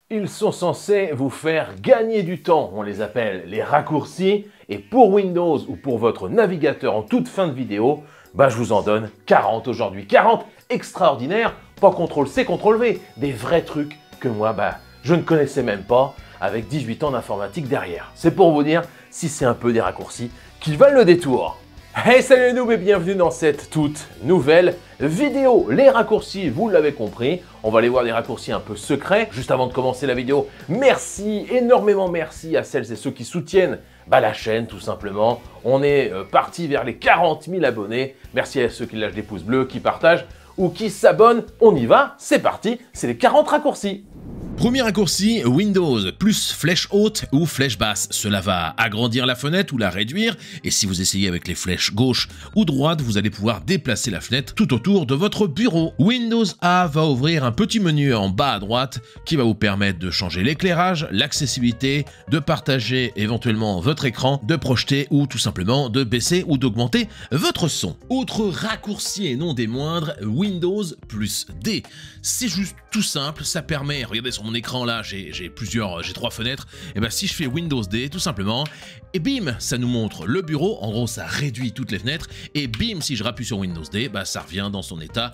Ils sont censés vous faire gagner du temps, on les appelle les raccourcis, et pour Windows ou pour votre navigateur en toute fin de vidéo, je vous en donne 40 aujourd'hui. 40 extraordinaires, pas CTRL-C, CTRL-V, des vrais trucs que moi, je ne connaissais même pas, avec 18 ans d'informatique derrière. C'est pour vous dire si c'est un peu des raccourcis qui valent le détour. Hey, salut les noobs et bienvenue dans cette toute nouvelle vidéo. Les raccourcis, vous l'avez compris, on va aller voir des raccourcis un peu secrets. Juste avant de commencer la vidéo, merci, énormément merci à celles et ceux qui soutiennent la chaîne tout simplement. On est parti vers les 40 000 abonnés. Merci à ceux qui lâchent des pouces bleus, qui partagent ou qui s'abonnent. On y va, c'est parti, c'est les 40 raccourcis. Premier raccourci, Windows plus flèche haute ou flèche basse. Cela va agrandir la fenêtre ou la réduire, et si vous essayez avec les flèches gauche ou droite, vous allez pouvoir déplacer la fenêtre tout autour de votre bureau. Windows A va ouvrir un petit menu en bas à droite qui va vous permettre de changer l'éclairage, l'accessibilité, de partager éventuellement votre écran, de projeter ou tout simplement de baisser ou d'augmenter votre son. Autre raccourci et non des moindres, Windows plus D. C'est juste tout simple, ça permet, regardez sur mon écran là, j'ai 3 fenêtres, et si je fais Windows D tout simplement, et bim, ça nous montre le bureau, en gros ça réduit toutes les fenêtres, et bim, si je rappuie sur Windows D, ça revient dans son état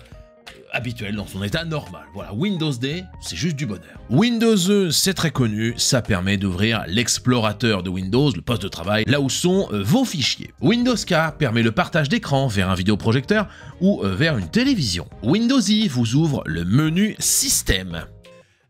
habituel, dans son état normal. Voilà, Windows D, c'est juste du bonheur. Windows E, c'est très connu, ça permet d'ouvrir l'explorateur de Windows, le poste de travail, là où sont vos fichiers. Windows K permet le partage d'écran vers un vidéoprojecteur ou vers une télévision. Windows I vous ouvre le menu Système.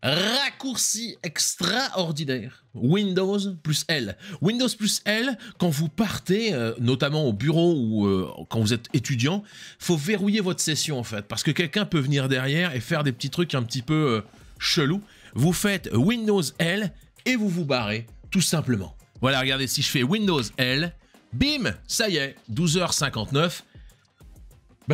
Raccourci extraordinaire. Windows plus L. Windows plus L, quand vous partez, notamment au bureau ou quand vous êtes étudiant, faut verrouiller votre session en fait, parce que quelqu'un peut venir derrière et faire des petits trucs un petit peu chelous. Vous faites Windows L et vous vous barrez, tout simplement. Voilà, regardez, si je fais Windows L, bim, ça y est, 12h59.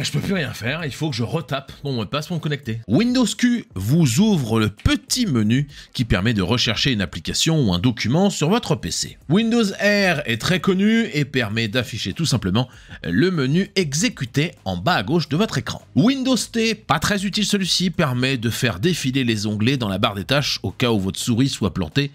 Je peux plus rien faire, il faut que je retape mon mot de passe pour me connecter. Windows Q vous ouvre le petit menu qui permet de rechercher une application ou un document sur votre PC. Windows R est très connu et permet d'afficher tout simplement le menu exécuter en bas à gauche de votre écran. Windows T, pas très utile celui-ci, permet de faire défiler les onglets dans la barre des tâches au cas où votre souris soit plantée.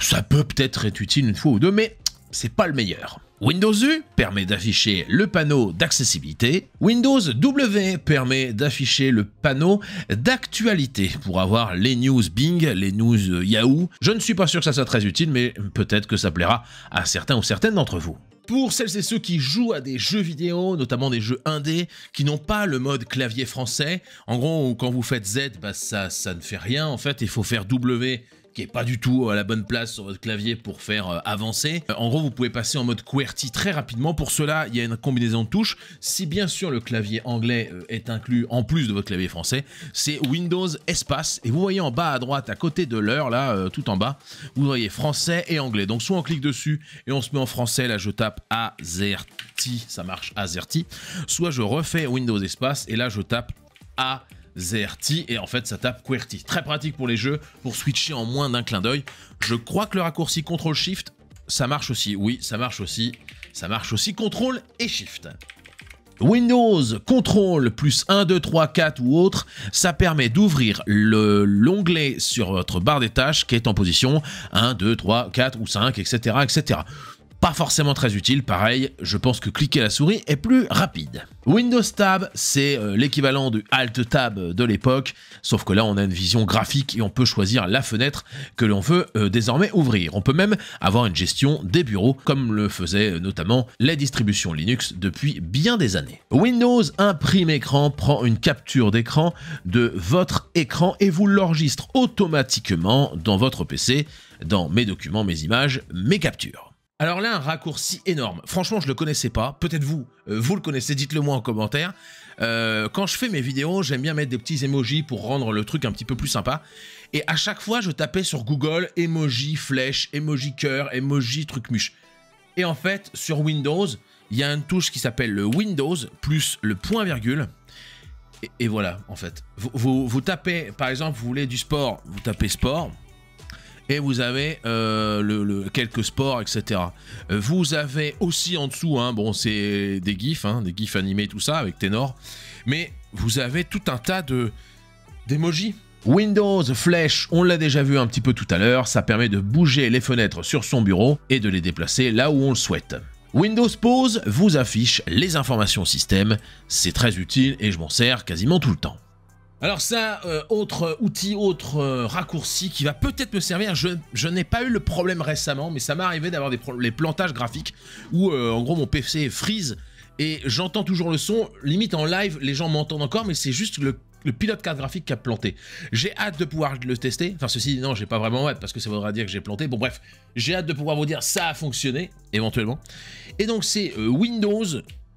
Ça peut peut-être être utile une fois ou deux, mais c'est pas le meilleur. Windows U permet d'afficher le panneau d'accessibilité. Windows W permet d'afficher le panneau d'actualité pour avoir les news Bing, les news Yahoo. Je ne suis pas sûr que ça soit très utile, mais peut-être que ça plaira à certains ou certaines d'entre vous. Pour celles et ceux qui jouent à des jeux vidéo, notamment des jeux indés, qui n'ont pas le mode clavier français, en gros, quand vous faites Z, ça ne fait rien, en fait, il faut faire W, qui est pas du tout à la bonne place sur votre clavier pour faire avancer. En gros, vous pouvez passer en mode QWERTY très rapidement. Pour cela, il y a une combinaison de touches. Si bien sûr le clavier anglais est inclus en plus de votre clavier français, c'est Windows espace. Et vous voyez en bas à droite, à côté de l'heure, là, tout en bas, vous voyez français et anglais. Donc soit on clique dessus et on se met en français, là je tape AZERTY, ça marche AZERTY. Soit je refais Windows espace et là je tape AZERTY et en fait ça tape QWERTY. Très pratique pour les jeux, pour switcher en moins d'un clin d'œil. Je crois que le raccourci CTRL-SHIFT, ça marche aussi. Oui, ça marche aussi. Ça marche aussi CTRL et SHIFT. Windows CTRL plus 1, 2, 3, 4 ou autre, ça permet d'ouvrir l'onglet sur votre barre des tâches qui est en position 1, 2, 3, 4 ou 5, etc. etc. Pas forcément très utile, pareil, je pense que cliquer la souris est plus rapide. Windows Tab, c'est l'équivalent du Alt Tab de l'époque, sauf que là on a une vision graphique et on peut choisir la fenêtre que l'on veut désormais ouvrir. On peut même avoir une gestion des bureaux, comme le faisaient notamment les distributions Linux depuis bien des années. Windows Imprime Écran prend une capture d'écran de votre écran et vous l'enregistre automatiquement dans votre PC, dans mes documents, mes images, mes captures. Alors là, un raccourci énorme. Franchement, je le connaissais pas. Peut-être vous le connaissez, dites-le moi en commentaire. Quand je fais mes vidéos, j'aime bien mettre des petits emojis pour rendre le truc un petit peu plus sympa. Et à chaque fois, je tapais sur Google emoji flèche, emoji cœur, emoji truc muche. Et en fait, sur Windows, il y a une touche qui s'appelle le Windows plus le point virgule. Et voilà, en fait. Vous tapez, par exemple, vous voulez du sport, vous tapez sport. Et vous avez quelques sports, etc. Vous avez aussi en dessous, bon, c'est des gifs animés, tout ça, avec Ténor. Mais vous avez tout un tas d'emojis. Windows Flash, on l'a déjà vu un petit peu tout à l'heure, ça permet de bouger les fenêtres sur son bureau et de les déplacer là où on le souhaite. Windows Pause vous affiche les informations système, c'est très utile et je m'en sers quasiment tout le temps. Alors ça, autre outil, autre raccourci qui va peut-être me servir, je n'ai pas eu le problème récemment, mais ça m'est arrivé d'avoir les plantages graphiques où en gros mon PC freeze et j'entends toujours le son, limite en live les gens m'entendent encore, mais c'est juste le pilote carte graphique qui a planté. J'ai hâte de pouvoir le tester. Enfin, ceci dit, non, j'ai pas vraiment hâte parce que ça voudra dire que j'ai planté. Bon, bref, j'ai hâte de pouvoir vous dire ça a fonctionné, éventuellement. Et donc, c'est Windows.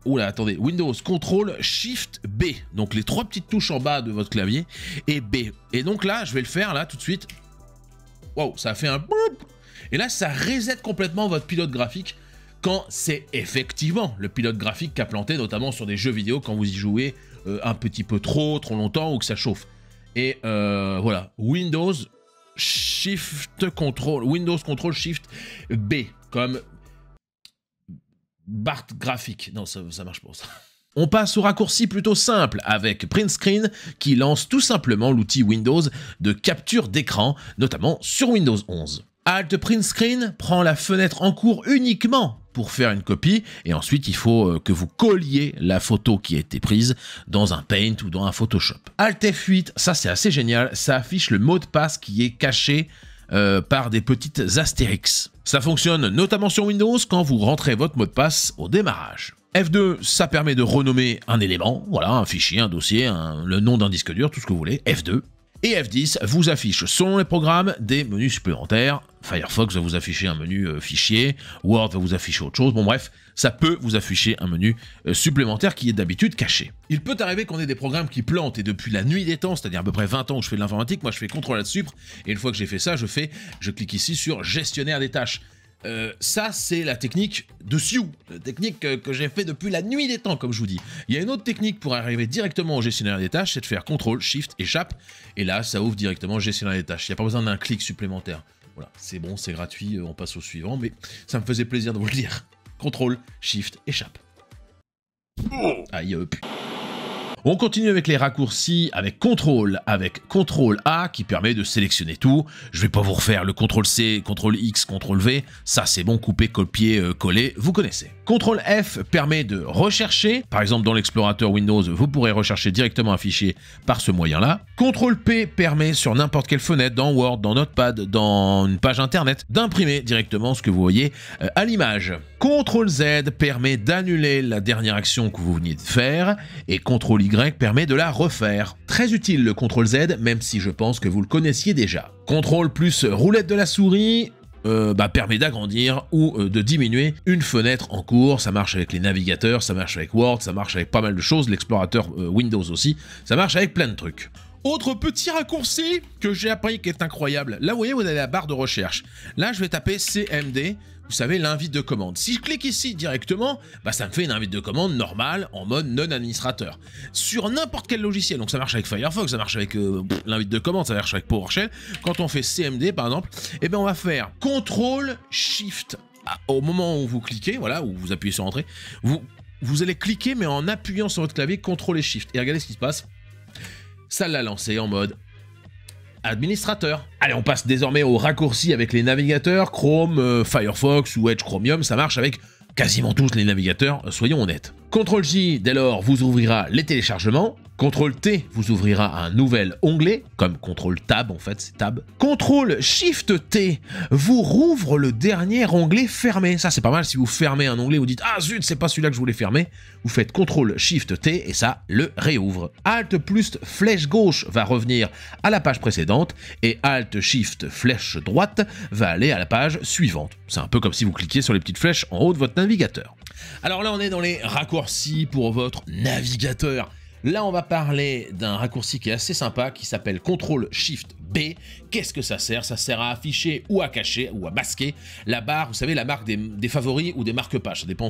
Oula, attendez. Windows Ctrl Shift B. Donc, les 3 petites touches en bas de votre clavier et B. Et donc là, je vais le faire là tout de suite. Wow, ça a fait un boum. Et là, ça reset complètement votre pilote graphique quand c'est effectivement le pilote graphique qui a planté, notamment sur des jeux vidéo quand vous y jouez un petit peu trop longtemps ou que ça chauffe. Et voilà, Windows Ctrl Shift B comme barre graphique. Non, ça marche pas ça. On passe au raccourci plutôt simple avec Print Screen qui lance tout simplement l'outil Windows de capture d'écran, notamment sur Windows 11. Alt Print Screen prend la fenêtre en cours uniquement pour faire une copie et ensuite il faut que vous colliez la photo qui a été prise dans un Paint ou dans un Photoshop. Alt F8, ça c'est assez génial, ça affiche le mot de passe qui est caché par des petites astérix. Ça fonctionne notamment sur Windows quand vous rentrez votre mot de passe au démarrage. F2, ça permet de renommer un élément, voilà, un fichier, un dossier, le nom d'un disque dur, tout ce que vous voulez, F2. Et F10 vous affiche, selon les programmes, des menus supplémentaires. Firefox va vous afficher un menu fichier, Word va vous afficher autre chose. Bon bref, ça peut vous afficher un menu supplémentaire qui est d'habitude caché. Il peut arriver qu'on ait des programmes qui plantent et depuis la nuit des temps, c'est-à-dire à peu près 20 ans où je fais de l'informatique, moi je fais CTRL là-dessus et une fois que j'ai fait ça, je clique ici sur gestionnaire des tâches. Ça, c'est la technique de Sioux, la technique que j'ai fait depuis la nuit des temps, comme je vous dis. Il y a une autre technique pour arriver directement au gestionnaire des tâches, c'est de faire CTRL, SHIFT, échappe, et là, ça ouvre directement le gestionnaire des tâches. Il n'y a pas besoin d'un clic supplémentaire. Voilà, c'est bon, c'est gratuit, on passe au suivant, mais ça me faisait plaisir de vous le dire. CTRL, SHIFT, échappe. Aïe, On continue avec les raccourcis, avec CTRL A qui permet de sélectionner tout. Je vais pas vous refaire le CTRL C, CTRL X, CTRL V. Ça c'est bon, couper, copier, coller, vous connaissez. CTRL F permet de rechercher. Par exemple, dans l'explorateur Windows, vous pourrez rechercher directement un fichier par ce moyen-là. CTRL P permet sur n'importe quelle fenêtre, dans Word, dans Notepad, dans une page internet, d'imprimer directement ce que vous voyez à l'image. CTRL Z permet d'annuler la dernière action que vous veniez de faire. Et CTRL Y permet de la refaire. Très utile le CTRL Z, même si je pense que vous le connaissiez déjà. CTRL plus roulette de la souris permet d'agrandir ou de diminuer une fenêtre en cours. Ça marche avec les navigateurs, ça marche avec Word, ça marche avec pas mal de choses, l'explorateur Windows aussi, ça marche avec plein de trucs. Autre petit raccourci que j'ai appris qui est incroyable. Là, vous voyez, vous avez la barre de recherche. Là, je vais taper CMD. Vous savez, l'invite de commande. Si je clique ici directement, ça me fait une invite de commande normale en mode non administrateur. Sur n'importe quel logiciel, donc ça marche avec Firefox, ça marche avec l'invite de commande, ça marche avec PowerShell. Quand on fait CMD par exemple, on va faire CTRL SHIFT. Au moment où vous cliquez, voilà, où vous appuyez sur Entrée, vous allez cliquer mais en appuyant sur votre clavier CTRL et SHIFT. Et regardez ce qui se passe. Ça l'a lancé en mode administrateur. Allez, on passe désormais aux raccourcis avec les navigateurs, Chrome, Firefox ou Edge Chromium, ça marche avec quasiment tous les navigateurs, soyons honnêtes. CTRL J, dès lors, vous ouvrira les téléchargements. CTRL T vous ouvrira un nouvel onglet, comme CTRL Tab en fait, c'est Tab. CTRL Shift T vous rouvre le dernier onglet fermé. Ça c'est pas mal, si vous fermez un onglet, vous dites « Ah zut, c'est pas celui-là que je voulais fermer », vous faites CTRL Shift T et ça le réouvre. Alt plus flèche gauche va revenir à la page précédente et Alt Shift flèche droite va aller à la page suivante. C'est un peu comme si vous cliquiez sur les petites flèches en haut de votre navigateur. Alors là on est dans les raccourcis pour votre navigateur. Là, on va parler d'un raccourci qui est assez sympa, qui s'appelle CTRL-SHIFT-B. Qu'est-ce que ça sert? Ça sert à afficher ou à cacher ou à masquer la barre, vous savez, la marque des favoris ou des marque-pages. Ça dépend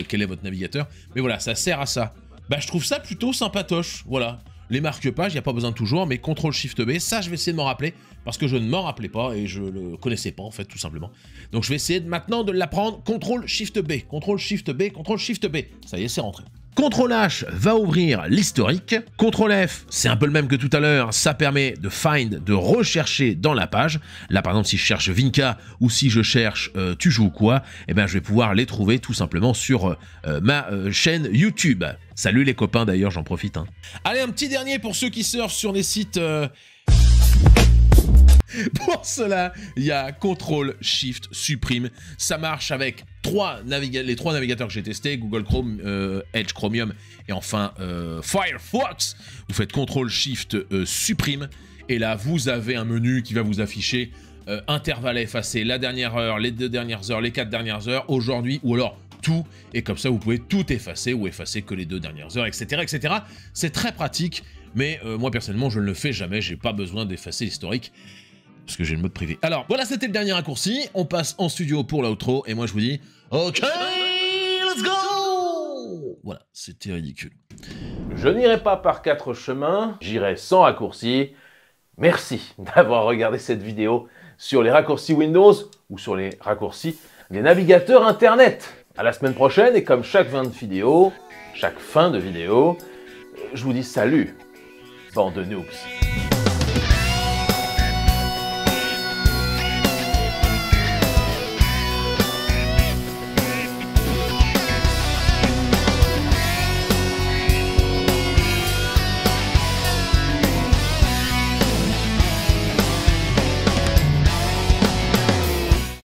quel est votre navigateur. Mais voilà, ça sert à ça. Je trouve ça plutôt sympatoche, voilà. Les marque-pages, il n'y a pas besoin de toujours, mais CTRL-SHIFT-B, ça, je vais essayer de m'en rappeler, parce que je ne m'en rappelais pas et je le connaissais pas, en fait, tout simplement. Donc, je vais essayer maintenant de l'apprendre. CTRL-SHIFT-B, CTRL-SHIFT-B, CTRL-SHIFT-B. Ça y est, c'est rentré. CTRL H va ouvrir l'historique. CTRL F, c'est un peu le même que tout à l'heure, ça permet de find, de rechercher dans la page. Là par exemple si je cherche Vinka ou si je cherche Tu joues quoi, eh ben je vais pouvoir les trouver tout simplement sur ma chaîne YouTube. Salut les copains d'ailleurs, j'en profite. Hein. Allez, un petit dernier pour ceux qui surfent sur des sites... Pour cela, il y a CTRL SHIFT supprime. Ça marche avec les trois navigateurs que j'ai testés, Google Chrome, Edge, Chromium et enfin Firefox. Vous faites CTRL SHIFT supprime et là vous avez un menu qui va vous afficher intervalle à effacer, la dernière heure, les 2 dernières heures, les 4 dernières heures, aujourd'hui ou alors tout, et comme ça vous pouvez tout effacer ou effacer que les 2 dernières heures, etc. etc. C'est très pratique, mais moi personnellement je ne le fais jamais, j'ai pas besoin d'effacer l'historique. Parce que j'ai le mode privé. Alors, voilà, c'était le dernier raccourci. On passe en studio pour l'outro. Et moi, je vous dis, OK, let's go! Voilà, c'était ridicule. Je n'irai pas par 4 chemins, j'irai sans raccourci. Merci d'avoir regardé cette vidéo sur les raccourcis Windows ou sur les raccourcis des navigateurs Internet. À la semaine prochaine, et comme chaque fin de vidéo, je vous dis salut, bande de noobs.